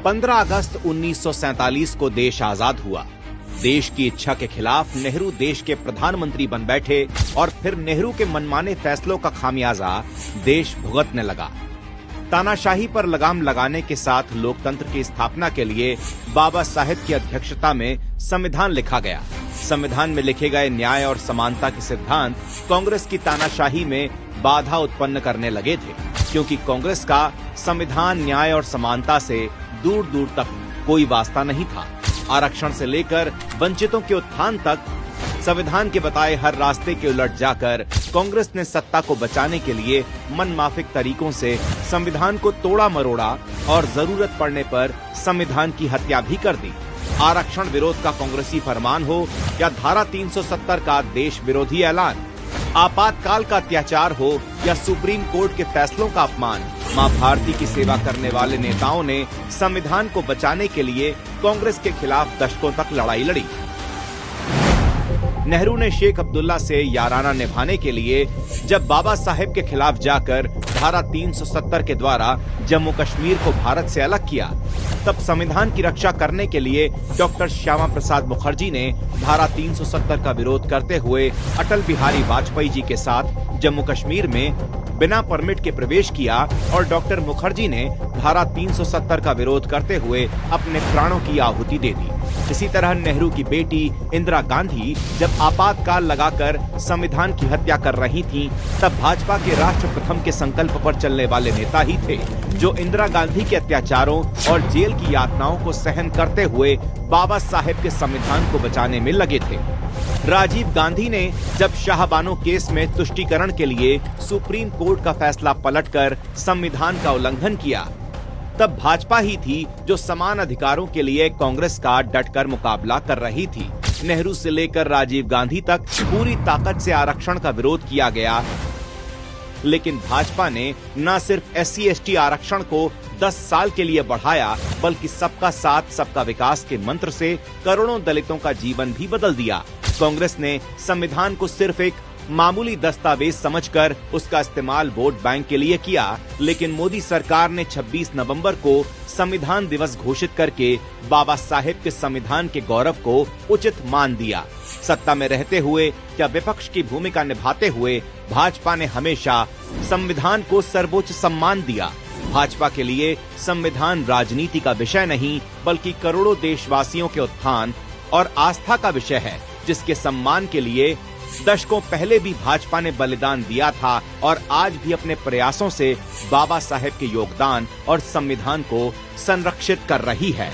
15 अगस्त 1947 को देश आजाद हुआ। देश की इच्छा के खिलाफ नेहरू देश के प्रधानमंत्री बन बैठे और फिर नेहरू के मनमाने फैसलों का खामियाजा देश भुगतने लगा। तानाशाही पर लगाम लगाने के साथ लोकतंत्र की स्थापना के लिए बाबा साहेब की अध्यक्षता में संविधान लिखा गया। संविधान में लिखे गए न्याय और समानता के सिद्धांत कांग्रेस की तानाशाही में बाधा उत्पन्न करने लगे थे, क्योंकि कांग्रेस का संविधान न्याय और समानता से दूर दूर तक कोई वास्ता नहीं था। आरक्षण से लेकर वंचितों के उत्थान तक संविधान के बताए हर रास्ते के उलट जाकर कांग्रेस ने सत्ता को बचाने के लिए मनमाफिक तरीकों से संविधान को तोड़ा मरोड़ा और जरूरत पड़ने पर संविधान की हत्या भी कर दी। आरक्षण विरोध का कांग्रेसी फरमान हो या धारा 370 का देश विरोधी ऐलान, आपातकाल का अत्याचार हो या सुप्रीम कोर्ट के फैसलों का अपमान, मां भारती की सेवा करने वाले नेताओं ने संविधान को बचाने के लिए कांग्रेस के खिलाफ दशकों तक लड़ाई लड़ी। नेहरू ने शेख अब्दुल्ला से याराना निभाने के लिए जब बाबा साहेब के खिलाफ जाकर धारा 370 के द्वारा जम्मू कश्मीर को भारत से अलग किया, तब संविधान की रक्षा करने के लिए डॉक्टर श्यामा प्रसाद मुखर्जी ने धारा 370 का विरोध करते हुए अटल बिहारी वाजपेयी जी के साथ जम्मू कश्मीर में बिना परमिट के प्रवेश किया और डॉक्टर मुखर्जी ने धारा 370 का विरोध करते हुए अपने प्राणों की आहुति दे दी। इसी तरह नेहरू की बेटी इंदिरा गांधी जब आपातकाल लगाकर संविधान की हत्या कर रही थीं, तब भाजपा के राष्ट्र प्रथम के संकल्प पर चलने वाले नेता ही थे, जो इंदिरा गांधी के अत्याचारों और जेल की यातनाओं को सहन करते हुए बाबा साहेब के संविधान को बचाने में लगे थे। राजीव गांधी ने जब शाहबानो केस में तुष्टीकरण के लिए सुप्रीम कोर्ट का फैसला पलटकर संविधान का उल्लंघन किया, तब भाजपा ही थी जो समान अधिकारों के लिए कांग्रेस का डटकर मुकाबला कर रही थी। नेहरू से लेकर राजीव गांधी तक पूरी ताकत से आरक्षण का विरोध किया गया, लेकिन भाजपा ने न सिर्फ SC/ST आरक्षण को 10 साल के लिए बढ़ाया, बल्कि सबका साथ सबका विकास के मंत्र से करोड़ों दलितों का जीवन भी बदल दिया। कांग्रेस ने संविधान को सिर्फ एक मामूली दस्तावेज समझकर उसका इस्तेमाल वोट बैंक के लिए किया, लेकिन मोदी सरकार ने 26 नवंबर को संविधान दिवस घोषित करके बाबा साहेब के संविधान के गौरव को उचित मान दिया। सत्ता में रहते हुए या विपक्ष की भूमिका निभाते हुए भाजपा ने हमेशा संविधान को सर्वोच्च सम्मान दिया। भाजपा के लिए संविधान राजनीति का विषय नहीं, बल्कि करोड़ों देशवासियों के उत्थान और आस्था का विषय है, जिसके सम्मान के लिए दशकों पहले भी भाजपा ने बलिदान दिया था और आज भी अपने प्रयासों से बाबा साहेब के योगदान और संविधान को संरक्षित कर रही है।